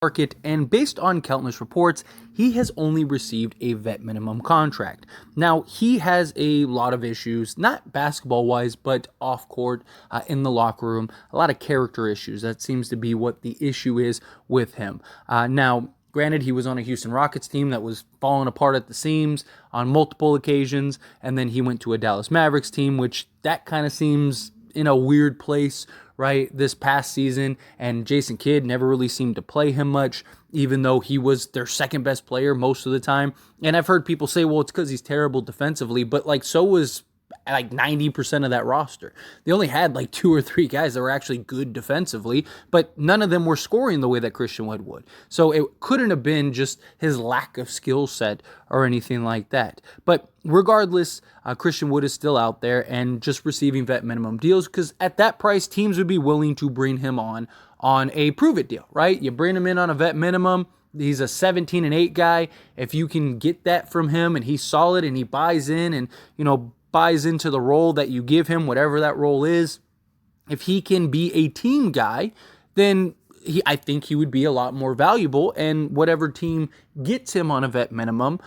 market, and based on countless reports, he has only received a vet minimum contract. Now, he has a lot of issues, not basketball-wise, but off-court, in the locker room, a lot of character issues. That seems to be what the issue is with him. Now, granted, he was on a Houston Rockets team that was falling apart at the seams on multiple occasions, and then he went to a Dallas Mavericks team, which that kind of seems in a weird place, right, this past season, and Jason Kidd never really seemed to play him much, even though he was their second best player most of the time. And I've heard people say, well, it's because he's terrible defensively, but like so was like 90% of that roster. They only had like 2 or 3 guys that were actually good defensively, but none of them were scoring the way that Christian Wood would. So it couldn't have been just his lack of skill set or anything like that. But regardless, Christian Wood is still out there and just receiving vet minimum deals, because at that price, teams would be willing to bring him on a prove-it deal, right? You bring him in on a vet minimum. He's a 17-8 guy. If you can get that from him and he's solid and he buys in and, buys into the role that you give him, whatever that role is, if he can be a team guy, then I think he would be a lot more valuable, and whatever team gets him on a vet minimum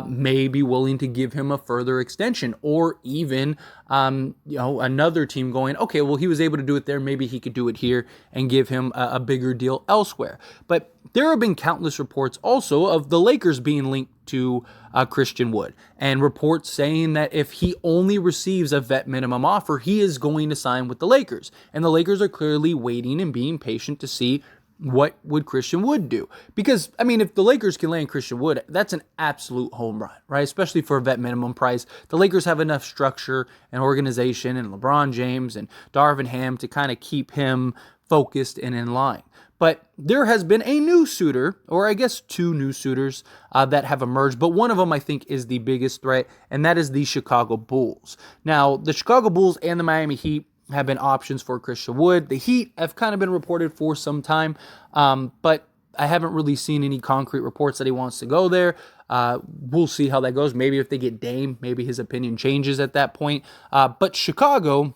may be willing to give him a further extension, or even another team going, okay, well, he was able to do it there, maybe he could do it here and give him a bigger deal elsewhere. But there have been countless reports also of the Lakers being linked to Christian Wood, and reports saying that if he only receives a vet minimum offer, he is going to sign with the Lakers. And the Lakers are clearly waiting and being patient to see what would Christian Wood do. Because, if the Lakers can land Christian Wood, that's an absolute home run, right? Especially for a vet minimum price. The Lakers have enough structure and organization and LeBron James and Darvin Ham to kind of keep him focused and in line. But there has been a new suitor, or I guess 2 new suitors that have emerged, but one of them I think is the biggest threat, and that is the Chicago Bulls. Now, the Chicago Bulls and the Miami Heat have been options for Christian Wood. The Heat have kind of been reported for some time, but I haven't really seen any concrete reports that he wants to go there. We'll see how that goes. Maybe if they get Dame, maybe his opinion changes at that point. But Chicago,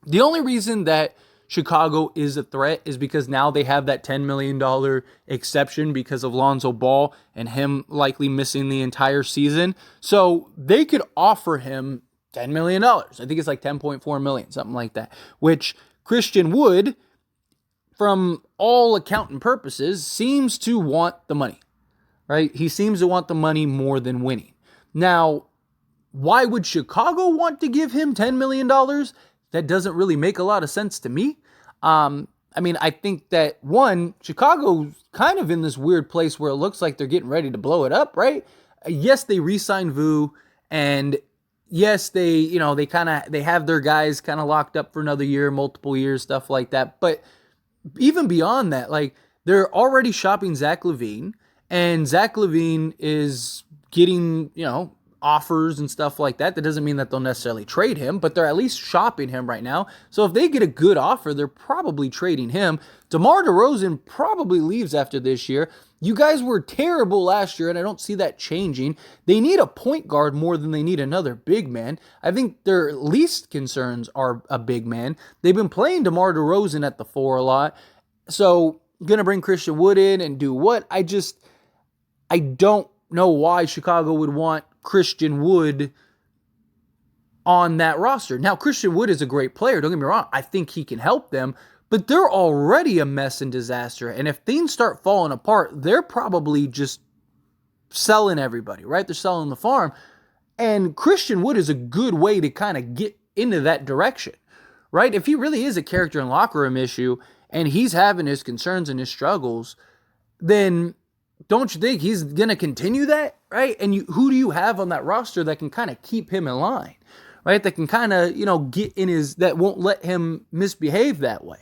the only reason that Chicago is a threat is because now they have that $10 million exception because of Lonzo Ball and him likely missing the entire season. So they could offer him $10 million. I think it's like $10.4 million, something like that, which Christian Wood, from all accounting purposes, seems to want the money, right? He seems to want the money more than winning. Now, why would Chicago want to give him $10 million? That doesn't really make a lot of sense to me. I think that, one, Chicago's kind of in this weird place where it looks like they're getting ready to blow it up, right? Yes, they re-signed Vu, and yes, they have their guys kind of locked up for another year, multiple years, stuff like that. But even beyond that, like, they're already shopping Zach LaVine, and Zach LaVine is getting, offers and stuff like that. That doesn't mean that they'll necessarily trade him, but they're at least shopping him right now. So if they get a good offer, they're probably trading him. DeMar DeRozan probably leaves after this year. You guys were terrible last year, and I don't see that changing. They need a point guard more than they need another big man. I think their least concerns are a big man. They've been playing DeMar DeRozan at the 4 a lot. So going to bring Christian Wood in and do what? I don't know why Chicago would want Christian Wood on that roster. Now, Christian Wood is a great player. Don't get me wrong. I think he can help them, but they're already a mess and disaster. And if things start falling apart, they're probably just selling everybody, right? They're selling the farm. And Christian Wood is a good way to kind of get into that direction, right? If he really is a character and locker room issue and he's having his concerns and his struggles, then don't you think he's going to continue that, right? And who do you have on that roster that can kind of keep him in line, right? That can kind of, get in that won't let him misbehave that way,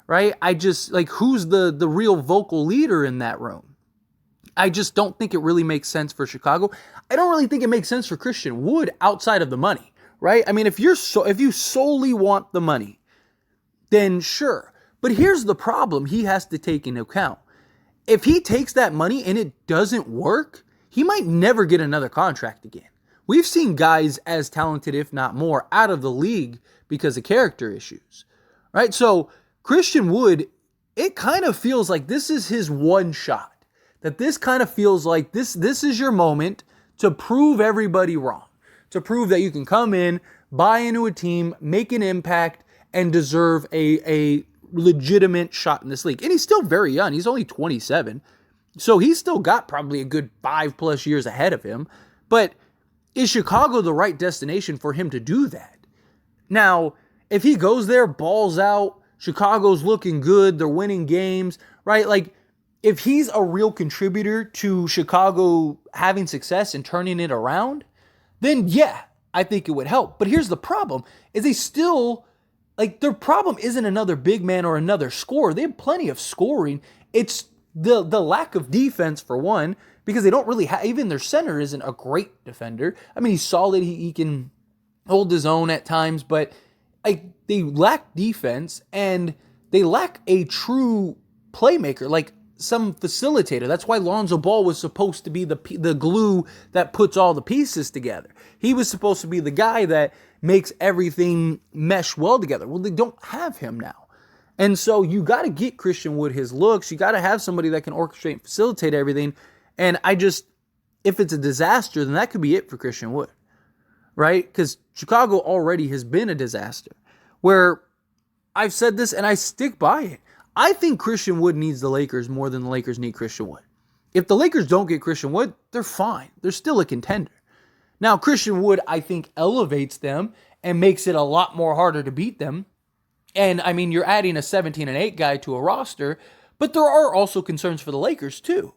right? Who's the real vocal leader in that room? I just don't think it really makes sense for Chicago. I don't really think it makes sense for Christian Wood outside of the money, right? If you solely want the money, then sure. But here's the problem he has to take into account. If he takes that money and it doesn't work, he might never get another contract again. We've seen guys as talented, if not more, out of the league because of character issues, right? So Christian Wood it kind of feels like this is his one shot. That this kind of feels like this is your moment to prove everybody wrong. To prove that you can come in, buy into a team, make an impact, and deserve a legitimate shot in this league. And he's still very young. He's only 27. So he's still got probably a good 5+ years ahead of him. But is Chicago the right destination for him to do that? Now, if he goes there, balls out, Chicago's looking good, they're winning games, right? Like, if he's a real contributor to Chicago having success and turning it around, then yeah, I think it would help. But here's the problem, is they still, like, their problem isn't another big man or another scorer. They have plenty of scoring. It's the lack of defense, for one, because they don't really have, even their center isn't a great defender. I mean, he's solid, he can hold his own at times, but like, they lack defense, and they lack a true playmaker, like some facilitator. That's why Lonzo Ball was supposed to be the glue that puts all the pieces together. He was supposed to be the guy that makes everything mesh well together. Well, they don't have him now. And so you got to get Christian Wood his looks. You got to have somebody that can orchestrate and facilitate everything. And if it's a disaster, then that could be it for Christian Wood, right? Because Chicago already has been a disaster, where I've said this and I stick by it. I think Christian Wood needs the Lakers more than the Lakers need Christian Wood. If the Lakers don't get Christian Wood, they're fine. They're still a contender. Now, Christian Wood, I think, elevates them and makes it a lot more harder to beat them. And, I mean, you're adding a 17-8 guy to a roster, but there are also concerns for the Lakers, too,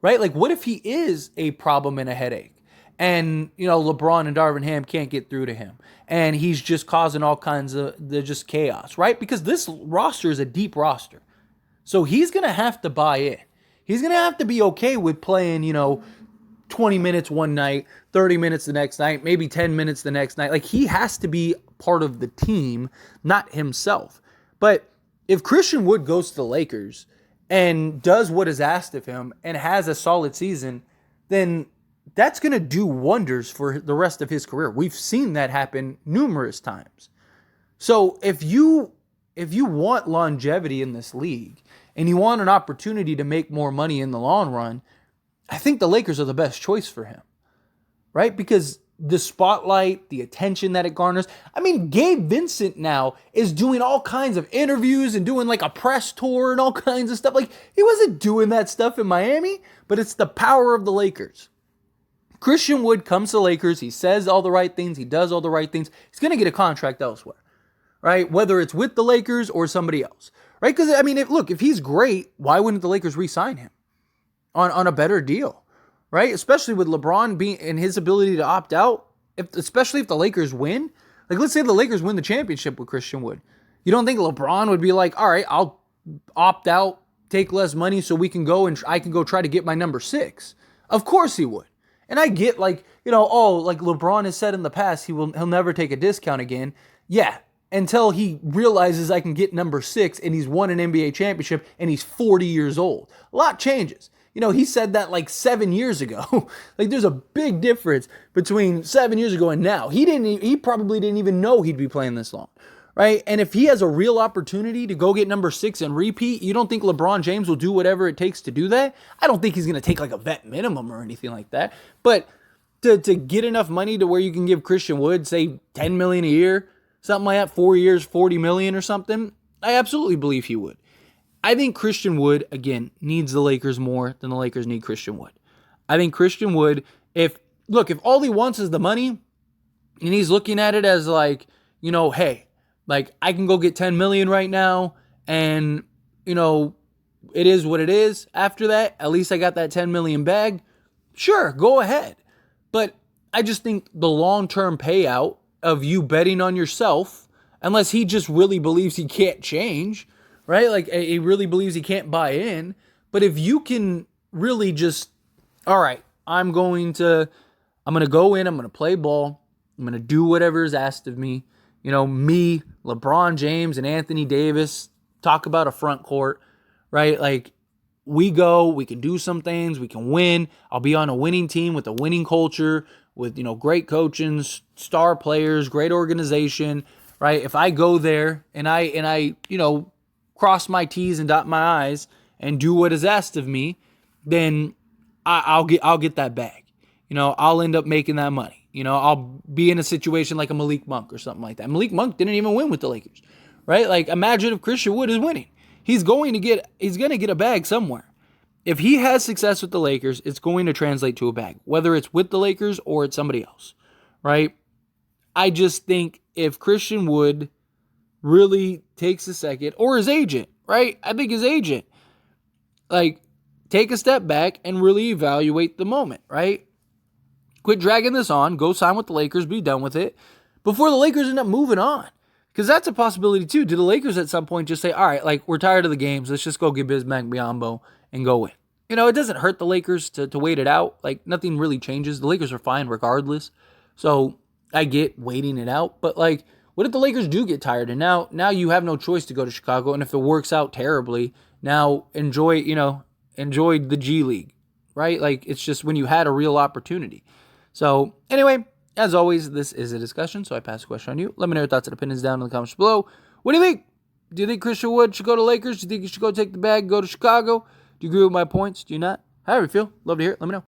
right? Like, what if he is a problem and a headache? And, LeBron and Darvin Ham can't get through to him. And he's just causing all kinds of just chaos, right? Because this roster is a deep roster. So he's going to have to buy in. He's going to have to be okay with playing, 20 minutes one night, 30 minutes the next night, maybe 10 minutes the next night. Like, he has to be part of the team, not himself. But if Christian Wood goes to the Lakers and does what is asked of him and has a solid season, then that's going to do wonders for the rest of his career. We've seen that happen numerous times. So if you want longevity in this league and you want an opportunity to make more money in the long run, I think the Lakers are the best choice for him, right? Because the spotlight, the attention that it garners. I mean, Gabe Vincent now is doing all kinds of interviews and doing like a press tour and all kinds of stuff. Like, he wasn't doing that stuff in Miami, but it's the power of the Lakers. Christian Wood comes to the Lakers. He says all the right things. He does all the right things. He's going to get a contract elsewhere, right? Whether it's with the Lakers or somebody else, right? Because, I mean, if he's great, why wouldn't the Lakers re-sign him on a better deal, right? Especially with LeBron being in his ability to opt out, especially if the Lakers win. Like, let's say the Lakers win the championship with Christian Wood. You don't think LeBron would be like, all right, I'll opt out, take less money so we can go and I can go try to get my number 6? Of course he would. And I get, like, like LeBron has said in the past, he'll never take a discount again. Yeah, until he realizes I can get number 6 and he's won an NBA championship and he's 40 years old. A lot changes. He said that like 7 years ago. Like, there's a big difference between 7 years ago and now. He probably didn't even know he'd be playing this long, right? And if he has a real opportunity to go get number 6 and repeat, you don't think LeBron James will do whatever it takes to do that? I don't think he's going to take like a vet minimum or anything like that. But to get enough money to where you can give Christian Wood, say, $10 million a year, something like that, 4 years, $40 million or something, I absolutely believe he would. I think Christian Wood, again, needs the Lakers more than the Lakers need Christian Wood. I think Christian Wood, if all he wants is the money, and he's looking at it as like, hey, like, I can go get 10 million right now, and, it is what it is. After that, at least I got that 10 million bag. Sure, go ahead. But I just think the long-term payout of you betting on yourself, unless he just really believes he can't change, right? Like, he really believes he can't buy in. But if you can really just, all right, I'm going to go in, I'm going to play ball, I'm going to do whatever is asked of me. Me, LeBron James, and Anthony Davis talk about a front court, right? Like, we can do some things, we can win. I'll be on a winning team with a winning culture, with, great coaching, star players, great organization, right? If I go there and I cross my T's and dot my I's and do what is asked of me, then I'll get that bag. I'll end up making that money. I'll be in a situation like a Malik Monk or something like that. Malik Monk didn't even win with the Lakers, right? Like, imagine if Christian Wood is winning. He's going to get a bag somewhere. If he has success with the Lakers, it's going to translate to a bag, whether it's with the Lakers or it's somebody else, right? I just think if Christian Wood really takes a second, or his agent, right? I think his agent, like, take a step back and really evaluate the moment, right? Quit dragging this on, go sign with the Lakers, be done with it, before the Lakers end up moving on. Because that's a possibility too. Do the Lakers at some point just say, all right, like, we're tired of the games, let's just go get Bismack Biyombo and go win? It doesn't hurt the Lakers to wait it out. Like, nothing really changes. The Lakers are fine regardless. So I get waiting it out. But, like, what if the Lakers do get tired? And now you have no choice to go to Chicago. And if it works out terribly, now enjoy the G League, right? Like, it's just when you had a real opportunity. So anyway, as always, this is a discussion. So I pass the question on you. Let me know your thoughts and opinions down in the comments below. What do you think? Do you think Christian Wood should go to Lakers? Do you think he should go take the bag, go to Chicago? Do you agree with my points? Do you not? However you feel, love to hear it. Let me know.